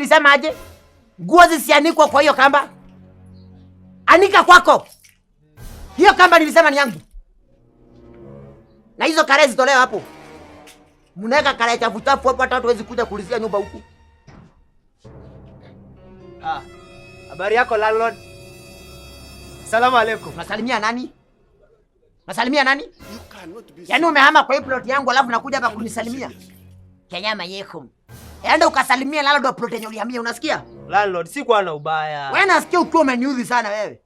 nilisema aje? Nguo zisianikwa kwa hiyo kamba. Anika kwako. Hiyo kamba nilisema ni yangu. Na hizo kare zitolewa hapo. Mnaweka kare chafu hapo hata watu wezi kuja kulizia nyumba huku. Habari yako landlord? Salamu alaykum. Nasalimia nani? Nasalimia nani? Yaani umehama kwa hii plot yangu alafu nakuja hapa kunisalimia? Kenyama yekum. Enda ukasalimia landlord wa plot yenye ulihamia, unasikia? Landlord, si kwa na ubaya. Wewe nasikia ukiwa umeniudhi sana wewe.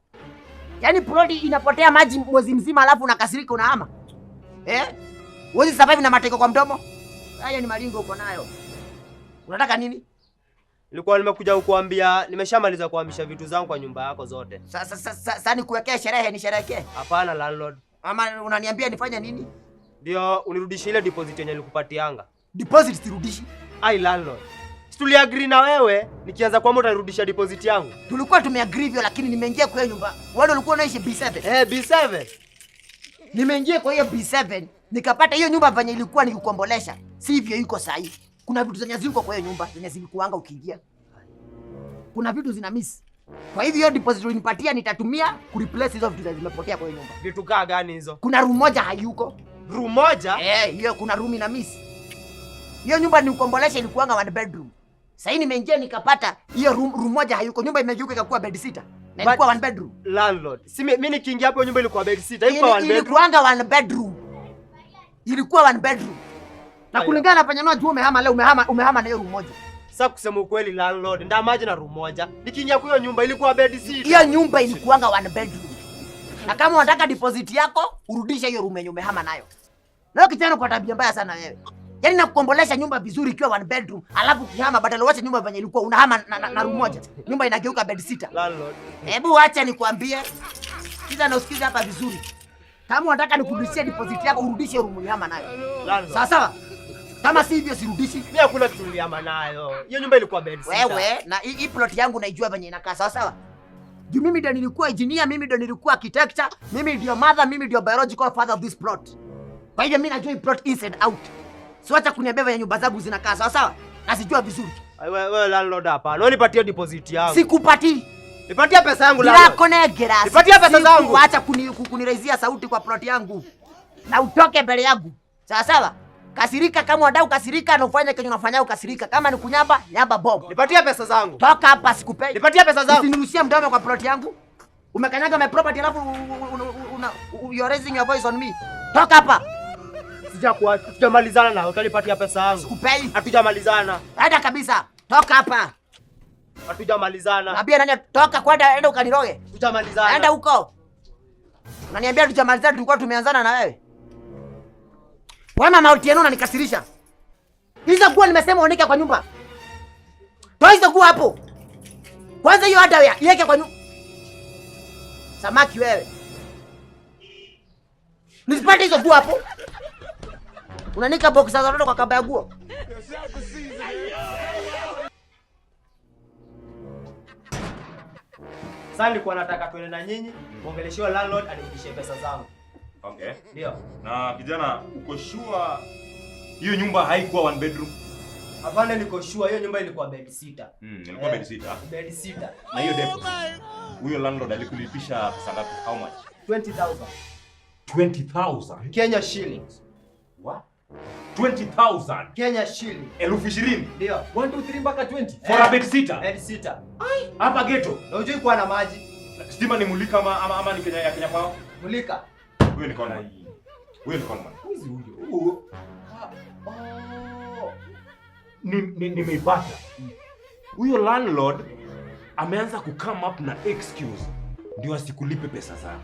Yaani plot inapotea maji mwezi mzima alafu unakasirika unahama. Wewe survive na mateko kwa mdomo? Haya ni malingo uko nayo. Unataka nini? Nilikuwa nimekuja kukuambia nimeshamaliza kuhamisha vitu zangu kwa nyumba yako zote. Sasa nikuwekea sherehe nisherehekee? Hapana landlord. Ama unaniambia nifanye nini? Ndio unirudishie ile deposit yenye nilikupatianga. Deposit sirudishi. Ai landlord. Situli agree na wewe nikianza kwamba utarudisha deposit yangu. Tulikuwa tumeagree hivyo lakini nimeingia kwa hiyo nyumba. Wewe ulikuwa unaishi B7. B7. Nimeingia kwa hiyo B7 nikapata hiyo nyumba venye ilikuwa nikikuombolesha. Si hivyo iko sahi. Kuna vitu zenye ziko kwa hiyo nyumba zenye zilikuanga ukiingia. Kuna vitu zina miss. Kwa hivyo hiyo deposit ulinipatia nitatumia kureplace hizo vitu zimepotea kwa hiyo nyumba. Vitu kaa gani hizo? Kuna room moja hayuko. Room moja? Hiyo kuna room ina miss. Hiyo nyumba nikuombolesha ilikuanga one bedroom. Sasa nimeingia nikapata hiyo room moja hayuko. Nyumba imegeuka ikakuwa bed sitter. Na ilikuwa one bedroom. Landlord, si mimi nikiingia hapo nyumba ilikuwa bed sitter. Ilikuwa one bedroom. Ilikuanga one bedroom. Ilikuwa one bedroom. Na kulingana na penye unajua umehama leo umehama na hiyo room moja. Sasa kusema ukweli landlord, ndamaje na room moja. Nikiingia kwa hiyo nyumba ilikuwa bed sitter. Hiyo nyumba ilikuanga one bedroom. Na kama unataka deposit yako, urudishe hiyo room yenye umehama nayo. Leo kijana kwa tabia mbaya sana wewe. Yaani nakukombolesha nyumba vizuri ikiwa one bedroom, alafu ukihama badala uache nyumba venye ilikuwa unahama na room moja. Nyumba inageuka bed sitter. Landlord. Hebu acha nikwambie. Sikiza na usikize hapa vizuri. Kama unataka nikurudishie deposit yako, urudishe room ulihama nayo. Landlord. Sawa? Kama si hivyo sirudishi. Mimi hakuna kitu nilihama nayo. Hiyo nyumba ilikuwa bed sitter. Wewe na hii plot yangu naijua venye inakaa, sawa sawa? Juu mimi ndio nilikuwa engineer, mimi ndio nilikuwa architecture, mimi ndio mother, mimi ndio biological father of this plot. Kwa hivyo mimi najua hii plot inside out. So acha kuniambia venye nyumba zangu zinakaa, sawa sawa? Nasijua vizuri. Wewe landlord hapa. Wewe nipatie deposit yangu. Sikupati. Nipatie pesa yangu landlord. Nako negera. Nipatie pesa zangu. Acha kuniraizia sauti kwa plot yangu. Na utoke mbele yangu. Sawa sawa? Kasirika kama wadau kasirika na ufanye kenye unafanya ukasirika. Kama ni kunyamba, nyamba bob. Nipatie pesa zangu. Toka hapa sikupei. Nipatie pesa zangu. Usinirushie mdomo kwa plot yangu. Umekanyaga my property alafu you are raising your voice on me. Toka hapa. Hatujamalizana na utanipatia pesa yangu. Sikupei. Hatujamalizana. Hata kabisa. Toka hapa. Hatujamalizana. Naambia nani toka kwenda enda ukaniroge. Hatujamalizana. Enda huko. Unaniambia hatujamalizana tulikuwa tumeanzana na wewe. Wewe mama Otieno unanikasirisha. Hizo nguo nimesema uanike kwa nyumba. Toa hizo nguo hapo. Kwanza hiyo hata iweke kwa nyumba. Samaki wewe. Nisipate hizo nguo hapo. Unanika boxer za watoto kwa kamba ya nguo. Sasa nilikuwa nataka tuende na nyinyi, muongeleshiwe landlord anirudishie pesa zangu. Okay. Ndio. Na kijana, uko sure hiyo nyumba haikuwa one bedroom? Hapana, niko sure hiyo nyumba ilikuwa bed sitter. Ilikuwa bed sitter. Bed sitter. Na hiyo deposit. Huyo landlord alikulipisha pesa ngapi? How much? 20,000. 20,000 Kenya shillings. What? 20,000 Kenya shilling. 20,000. Ndio. 1 2 3 mpaka 20 for a bed sitter. Bed sitter. Hapa ghetto. Na unajui kuwa na maji. Stima ni mulika ama ni Kenya ya Kenya kwao? Mulika. Huyo ni conman. Huyo ni conman. Hizi huyo. Nimeipata. Huyo landlord ameanza ku come up na excuse ndio asikulipe pesa zako.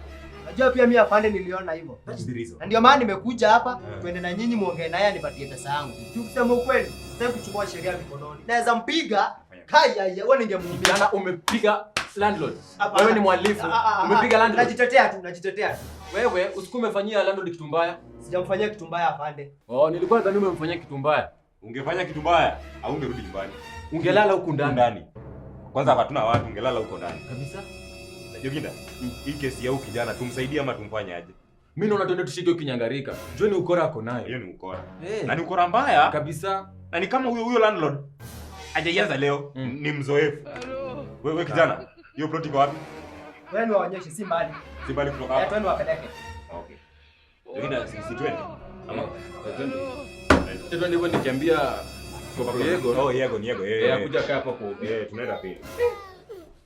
Najua pia mimi afande niliona hivyo. That's the reason. Na ndio maana nimekuja hapa tuende na nyinyi muongee naye anipatie pesa yangu. Tukisema ukweli, sasa kuchukua sheria mikononi. Naweza mpiga kaya wewe ningemuumbia. Jana umepiga landlord. Wewe ni mhalifu. Umepiga landlord. Najitetea tu. Wewe usikume fanyia landlord kitu mbaya. Sijamfanyia kitu mbaya afande. Oh, nilikuwa nadhani umemfanyia kitu mbaya. Ungefanya kitu mbaya au ungerudi nyumbani. Ungelala huko ndani. Kwanza hatuna watu, ungelala huko ndani. Kabisa. Joginda, hii kesi ya huyu kijana tumsaidie ama tumfanye aje? Mimi naona tuende tushike kinyangarika. Njoo ni ukora ako nayo. Hiyo ni ukora. Eh. Na ni ukora mbaya Kabisa. na ni kama huyo landlord Hajaanza leo, ni mzoefu. Wewe kijana, hiyo plot iko wapi? Wewe ni waonyeshe si mbali. Si mbali kutoka hapa. Twende wapeleke. Okay. Lakini si twende. Ama twende. Twende ndivyo nikiambia kwa Yego. Oh, Yego. Kuja kaa hapa kwa. Tunaenda pili.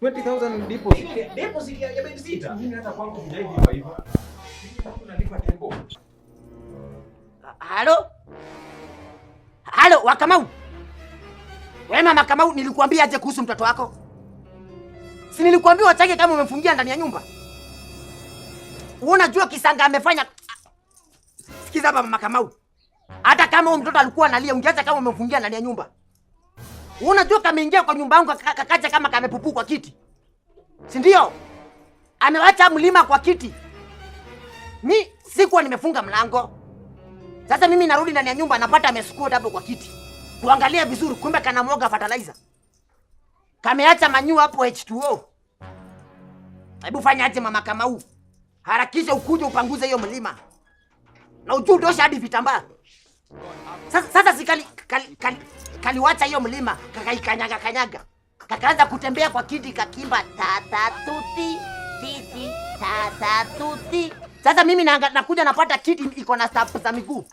20,000 deposit. Deposit ya babysitter. Mimi hata kwangu hujaipa hivyo. Unalipa tempo. Halo? Halo, Wakamau. Wewe mama Kamau, nilikuambia aje kuhusu mtoto wako? Si nilikuambia wachake kama umemfungia ndani ya nyumba? Unajua kisanga amefanya. Sikiza hapa mama Kamau. Hata kama huyo mtoto alikuwa analia, ungeacha kama umemfungia ndani ya nyumba. Unajua kama ingia kwa nyumba yangu kakacha kama kamepupu kwa kiti. Si ndio? Amewacha mlima kwa kiti. Mimi sikuwa nimefunga mlango. Sasa mimi narudi ndani ya nyumba napata amesukua hapo kwa kiti. Kuangalia vizuri kumbe kana mwoga fertilizer. Kameacha manyu hapo H2O. Hebu fanya aje mama Kamau. Harakisha ukuje upanguze hiyo mlima. Na ujue utosha hadi vitambaa. Sasa kaliwacha hiyo mlima, kanyaga. Kakaanza kutembea kwa kiti kakimba tata tuti titi tata tuti. Sasa mimi nakuja napata kiti iko na staff za miguu.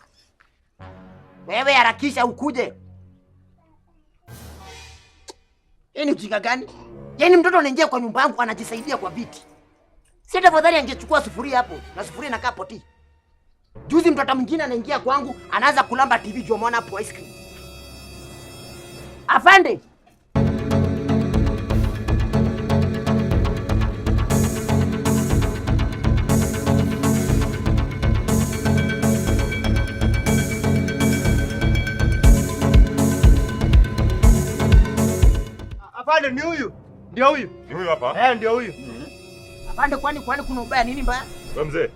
Wewe harakisha ukuje. Ni ujinga gani? Yaani mtoto anaingia kwa nyumba yangu anajisaidia kwa viti. Si tafadhali angechukua sufuria hapo na sufuria inakaa poti. Juzi mtoto mwingine anaingia kwangu anaanza kulamba TV juu mwana hapo ice cream. Afande. Afande ni huyu. Ndio huyu. Ni huyu hapa? Ndio huyu. Afande, kwani kuna ubaya nini mbaya? Wewe mzee.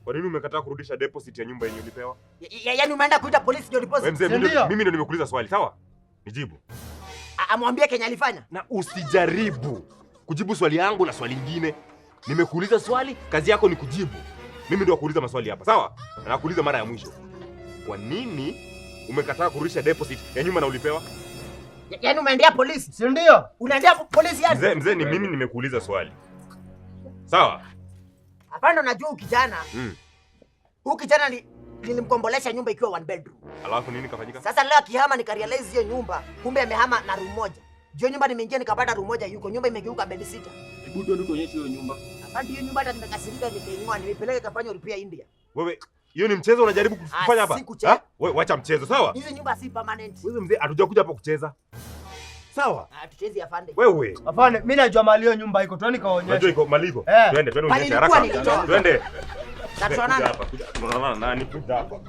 Kwa nini umekataa kurudisha deposit ya nyumba yenye ulipewa? Yaani umeenda kuita polisi ndio deposit? Wewe mzee, mimi ndio nimekuuliza swali, sawa? Nijibu. Amwambie Kenya alifanya. Na usijaribu kujibu swali yangu na swali lingine. Nimekuuliza swali, kazi yako ni kujibu. Mimi ndio nakuuliza maswali hapa, sawa? Na nakuuliza mara ya mwisho. Kwa nini umekataa kurudisha deposit ya nyumba na ulipewa? Yaani umeendea polisi? Si ndio? Unaendea polisi yani? Mzee, ni mimi nimekuuliza swali. Sawa? Hapana, unajua ukijana. Ukijana nilimkombolesha nyumba ikiwa one bedroom. Alafu nini kafanyika? Sasa leo akihama nikarealize hiyo nyumba, kumbe amehama na room moja. Hiyo nyumba nimeingia nikapata room moja yuko, nyumba imegeuka bed sitter. Hebu ndio tuonyeshe hiyo nyumba. Hapana, hiyo nyumba hata nimekasirika nikaing'oa, nimepeleka kafanya repair India. Wewe, hiyo ni mchezo unajaribu kufanya hapa? Wewe wacha mchezo, sawa? Hizo nyumba si permanent. Wewe mzee, hatujakuja hapa kucheza. Sawa? Tucheze afande. Wewe. Afande, mimi najua mali hiyo nyumba iko, twende kaonyeshe. Unajua iko maliko. Twende unyeshe haraka. Twende. Tunaona hapa. Tunaona nani kuja hapa.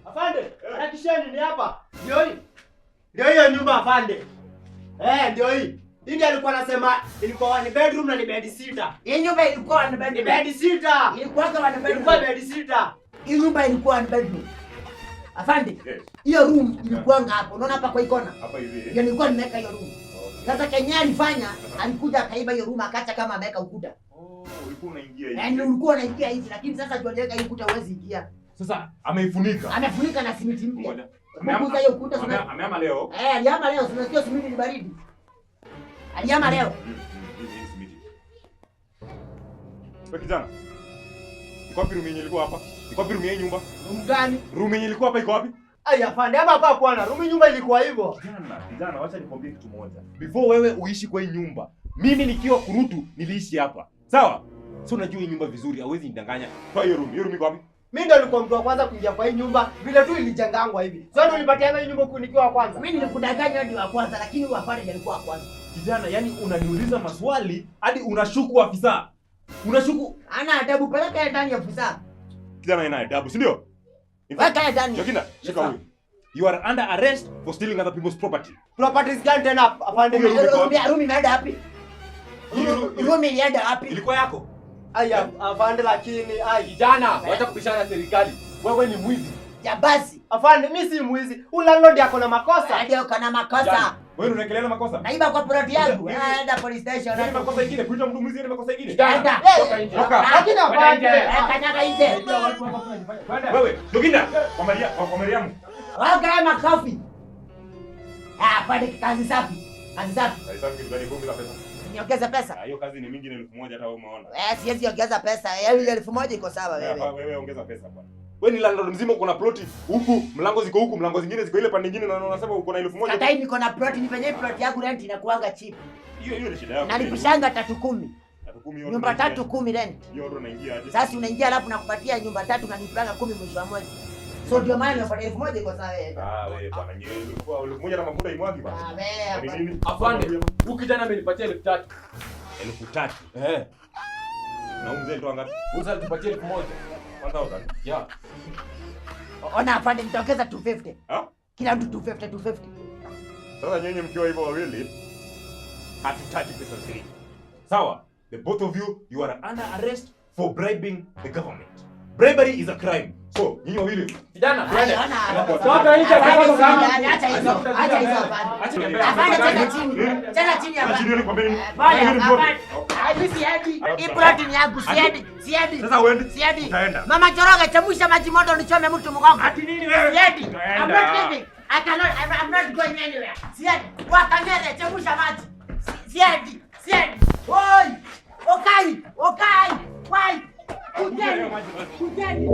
Afande, harakisheni ni hapa. Ndio hii. Ndio hiyo nyumba afande. Ndio hii. Hii alikuwa anasema ilikuwa one bedroom na ni bed sitter. Hii nyumba ilikuwa one bedroom. Bed sitter. Ilikuwa one bedroom. Ilikuwa bed sitter. Hii nyumba ilikuwa one bedroom. Afande, hiyo room ilikuwa hapo. Unaona hapa kwa ikona? Hapa hivi. Ndio nilikuwa nimeweka hiyo room. Sasa Kenya alifanya, alikuja akaiba hiyo room akaacha kama ameweka ukuta. Ulikuwa unaingia hivi. Yaani ulikuwa unaingia hivi, lakini sasa jua leka hii ukuta huwezi ingia. Sasa ameifunika. Amefunika na simiti mpya. Amefunika hiyo ukuta sana. Amehama leo. Alihama leo, unasikia simiti ni baridi. Alihama leo. Wewe kijana. Iko wapi room yenye ilikuwa hapa? Iko wapi room yenye nyumba? Room gani? Room yenye ilikuwa hapa iko wapi? Ai afande, ama hapa bwana. Room nyumba ilikuwa hivyo. Kijana, wacha nikwambie kitu moja. Before wewe uishi kwa hii nyumba, mimi nikiwa kurutu niliishi hapa. Sawa? So unajua hii nyumba vizuri, hauwezi nidanganya. Kwa hiyo room iko wapi? Mimi ndo nilikuwa mtu wa kwanza kuingia kwa hii nyumba, vile tu ilijengangwa hivi. Sasa ndo nilipatiana hii nyumba nikiwa wa kwanza. Mimi nilikudanganya ndio wa kwanza, lakini huyu afande ndiye alikuwa wa kwanza. Kijana, yani unaniuliza maswali hadi unashuku afisa. Unashuku ana adabu, peleka yeye ndani ya afisa. Kijana ana adabu, si ndio? Weka yeye ndani. Jokinda, shika huyu. You are under arrest for stealing other people's property. Properties gani tena afande? Room imeenda wapi? Rumi ilienda wapi? Ilikuwa yako. Aya, afande lakini Kijana, wacha kubishana na serikali. Wewe ni mwizi. Jabasi. afande, mimi si mwizi. Landlord yako na makosa. Ndio kana makosa. Wewe unaekelea makosa. Naiba kwa plot yangu. Enda police station. Ni makosa ingine, kuita mtu mwizi ni makosa ingine. Enda. Lakini afande, Kanyaga nje. Wewe, Doginda, kwa Mariamu. Waga makofi. Pande kazi safi. Kazi safi. Sasa kitu gani bomba pesa? Niongeze pesa. Hiyo kazi ni mingi na 1000 hata wewe umeona. Siwezi ongeza pesa. Hiyo 1000 iko sawa wewe. Wewe ongeza pesa bwana. Wewe ni landlord mzima, uko na ploti huku, mlango ziko huku, mlango zingine ziko ile pande nyingine, na unasema uko na 1000. Hata hivi niko na plot, ni penye plot yangu rent inakuanga cheap. Hiyo ni shida yako. Na nilipishanga 310. 310 yote. Nyumba 310 rent. Hiyo ndo unaingia aje? Sasa unaingia alafu nakupatia nyumba 3 na nipanga 10 mwisho wa mwezi. So ndio maana nimepata 1000 iko sawa wewe. Wewe bwana, nyewe ulikuwa 1000 na mafuta imwagi bwana. Wewe. Ni nini? Afande, huyu kijana amenipatia 3000. 3000. Na umzee ndo ngapi? Uza tupatie 1000. 1000. Yeah. Ona afande nitaongeza 250. Kila mtu 250. Sasa nyenye mkiwa hivyo wawili hatutaki pesa zile. Sawa? The both of you are under arrest for bribing the government. Bribery is a crime. So, nyinyi wawili Kijana, twende. Toka nje acha hizo. Acha hizo afande. Afande tena chini. Tena chini afande. chini kwa mbele. Baya afande. Hadi siadi. Hii plot ni yangu siadi. Sasa uende. Siadi. Utaenda. Mama Choroga chemsha maji moto nichome mtu mgongo. Ati nini wewe? Siadi. Utaenda. I'm not leaving. I'm not going anywhere. Siadi. Wakangere chemsha maji. Siadi. Oi! Okai! Wai! Kujeni!